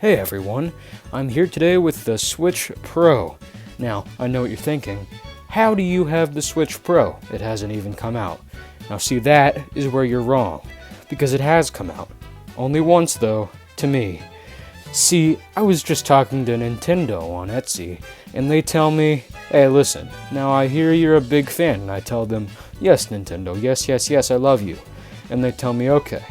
Hey everyone, I'm here today with the Switch Pro. Now, I know what you're thinking. How do you have the Switch Pro? It hasn't even come out. Now see, that is where you're wrong, because it has come out. Only once though, to me. See, I was just talking to Nintendo on Etsy, and they tell me, hey listen, now I hear you're a big fan, and I tell them, yes Nintendo, yes, I love you. And they tell me, okay,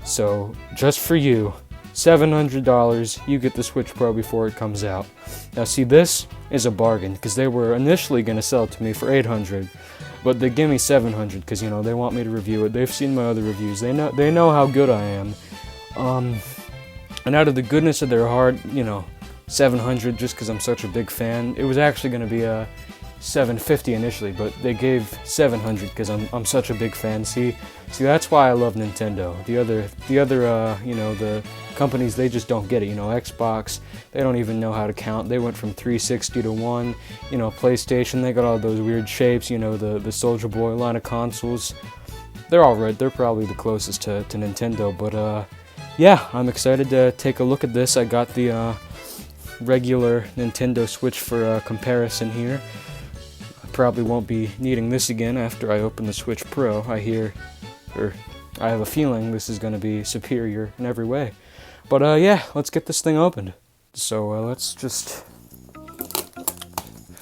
so just for you, $700, you get the Switch Pro before it comes out. Now see, this is a bargain, because they were initially going to sell it to me for $800, but they give me $700, because, you know, they want me to review it. They've seen my other reviews. They know how good I am. And out of the goodness of their heart, you know, $700 just because I'm such a big fan. It was actually going to be a $750 initially, but they gave $700 because I'm such a big fan. See, that's why I love Nintendo. The other, you know, the companies, they just don't get it. You know, Xbox, they don't even know how to count. They went from 360 to 1. You know, PlayStation, they got all those weird shapes. You know, the Soldier Boy line of consoles. They're all right. They're probably the closest to Nintendo. But yeah, I'm excited to take a look at this. I got the regular Nintendo Switch for comparison here. Probably won't be needing this again after I open the Switch Pro. I have a feeling this is going to be superior in every way. But yeah, let's get this thing opened. So let's just...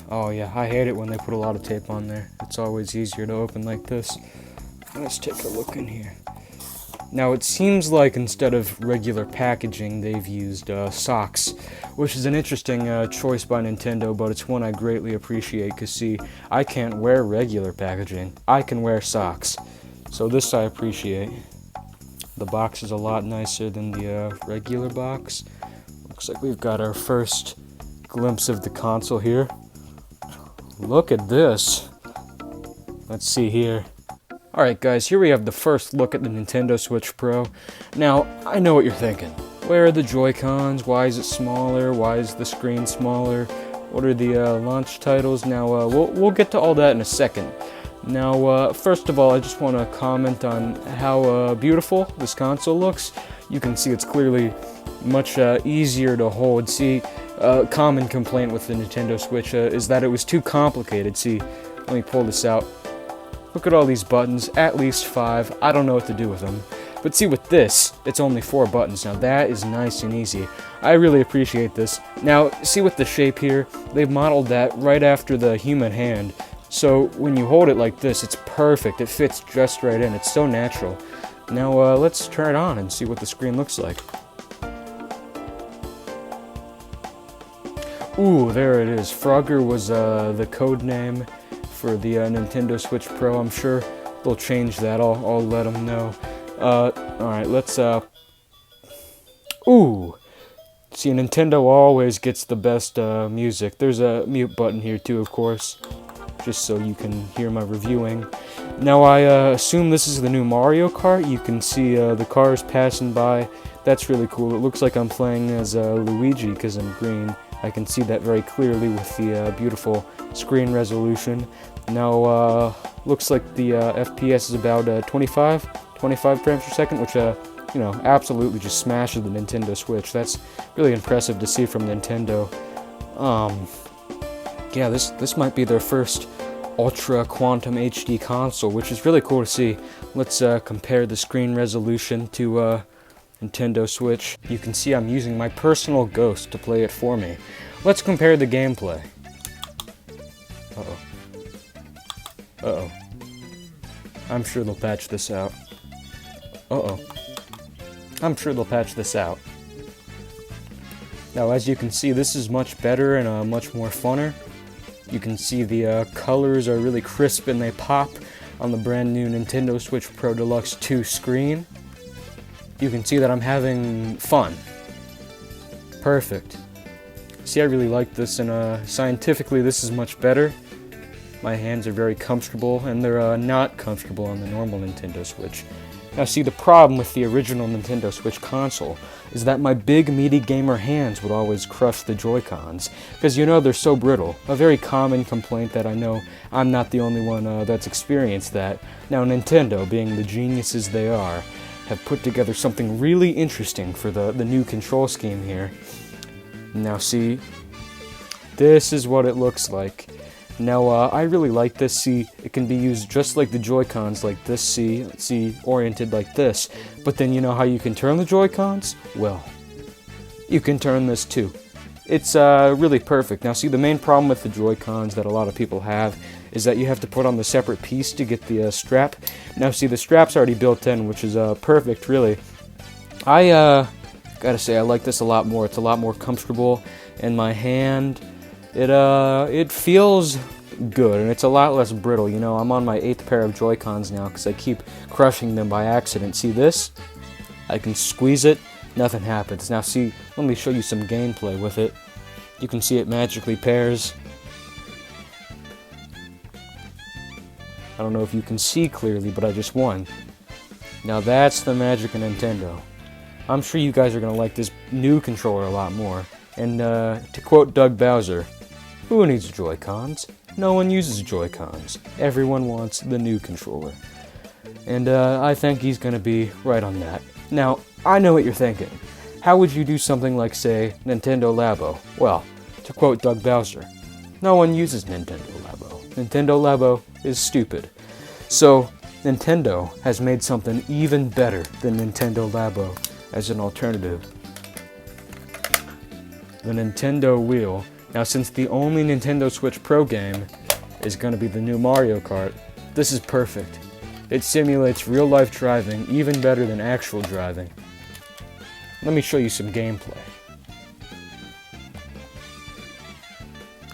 Oh yeah, I hate it when they put a lot of tape on there. It's always easier to open like this. Let's take a look in here. Now it seems like instead of regular packaging, they've used socks, which is an interesting choice by Nintendo, but it's one I greatly appreciate, because see, I can't wear regular packaging. I can wear socks, so this I appreciate. The box is a lot nicer than the regular box. Looks like we've got our first glimpse of the console here. Look at this. Let's see here. Alright guys, here we have the first look at the Nintendo Switch Pro. Now, I know what you're thinking. Where are the Joy-Cons? Why is it smaller? Why is the screen smaller? What are the launch titles? Now, we'll get to all that in a second. Now, first of all, I just want to comment on how beautiful this console looks. You can see it's clearly much easier to hold. See, a common complaint with the Nintendo Switch is that it was too complicated. See, let me pull this out. Look at all these buttons, at least 5. I don't know what to do with them. But see, with this, it's only 4 buttons. Now that is nice and easy. I really appreciate this. Now, see with the shape here, they've modeled that right after the human hand. So when you hold it like this, it's perfect. It fits just right in. It's so natural. Now let's turn it on and see what the screen looks like. Ooh, there it is. Frogger was the code name for the Nintendo Switch Pro. I'm sure they'll change that. I'll let them know. Alright, let's Ooh! See, Nintendo always gets the best music. There's a mute button here too, of course, just so you can hear my reviewing. Now I assume this is the new Mario Kart. You can see the cars passing by. That's really cool. It looks like I'm playing as Luigi because I'm green. I can see that very clearly with the beautiful screen resolution. Now, looks like the FPS is about 25 frames per second, which, you know, absolutely just smashes the Nintendo Switch. That's really impressive to see from Nintendo. Yeah, this might be their first Ultra Quantum HD console, which is really cool to see. Let's compare the screen resolution to Nintendo Switch. You can see I'm using my personal ghost to play it for me. Let's compare the gameplay. Uh-oh. I'm sure they'll patch this out. I'm sure they'll patch this out. Now, as you can see, this is much better and much more funner. You can see the colors are really crisp and they pop on the brand new Nintendo Switch Pro Deluxe 2 screen. You can see that I'm having fun. Perfect. See, I really like this, and scientifically this is much better. My hands are very comfortable, and they're not comfortable on the normal Nintendo Switch. Now see, the problem with the original Nintendo Switch console is that my big, meaty gamer hands would always crush the Joy-Cons, because you know they're so brittle. A very common complaint that I know I'm not the only one that's experienced that. Now Nintendo, being the geniuses they are, have put together something really interesting for the new control scheme here. Now see, this is what it looks like. Now, I really like this. See, it can be used just like the Joy-Cons, like this, see, oriented like this. But then you know how you can turn the Joy-Cons? Well, you can turn this too. It's really perfect. Now, see, the main problem with the Joy-Cons that a lot of people have is that you have to put on the separate piece to get the strap. Now, see, the strap's already built in, which is perfect, really. I gotta say, I like this a lot more. It's a lot more comfortable in my hand. It feels good, and it's a lot less brittle. You know, I'm on my 8th pair of Joy-Cons now because I keep crushing them by accident. See this? I can squeeze it, nothing happens. Now see, let me show you some gameplay with it. You can see it magically pairs. I don't know if you can see clearly, but I just won. Now that's the magic of Nintendo. I'm sure you guys are going to like this new controller a lot more. And to quote Doug Bowser, who needs Joy-Cons? No one uses Joy-Cons. Everyone wants the new controller. And I think he's going to be right on that. Now, I know what you're thinking. How would you do something like, say, Nintendo Labo? Well, to quote Doug Bowser, no one uses Nintendo Labo. Nintendo Labo is stupid. So, Nintendo has made something even better than Nintendo Labo as an alternative. The Nintendo Wheel. Now, since the only Nintendo Switch Pro game is going to be the new Mario Kart, this is perfect. It simulates real-life driving even better than actual driving. Let me show you some gameplay.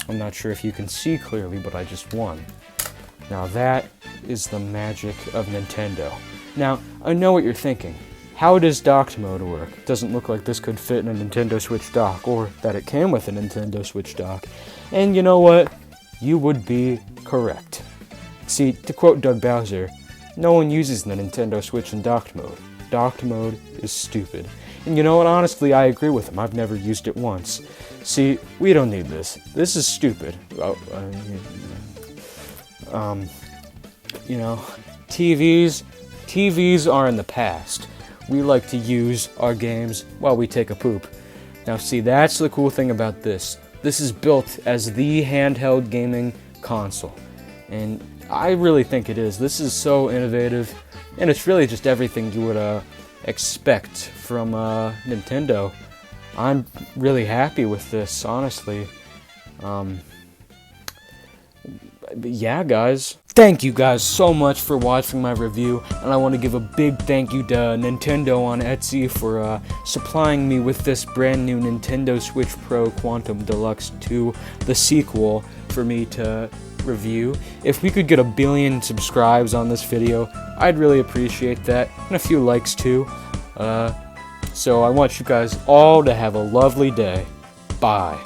I'm not sure if you can see clearly, but I just won. Now that is the magic of Nintendo. Now, I know what you're thinking. How does docked mode work? It doesn't look like this could fit in a Nintendo Switch dock, or that it came with a Nintendo Switch dock. And you know what? You would be correct. See, to quote Doug Bowser, no one uses the Nintendo Switch in docked mode. Docked mode is stupid. And you know what? Honestly, I agree with him. I've never used it once. See, we don't need this. This is stupid. You know, TVs are in the past. We like to use our games while we take a poop. Now see, that's the cool thing about this. This is built as the handheld gaming console. And I really think it is. This is so innovative. And it's really just everything you would expect from Nintendo. I'm really happy with this, honestly. Yeah, guys. Thank you guys so much for watching my review, and I want to give a big thank you to Nintendo on Etsy for supplying me with this brand new Nintendo Switch Pro Quantum Deluxe 2, the sequel, for me to review. If we could get 1 billion subscribes on this video, I'd really appreciate that, and a few likes too. So I want you guys all to have a lovely day. Bye.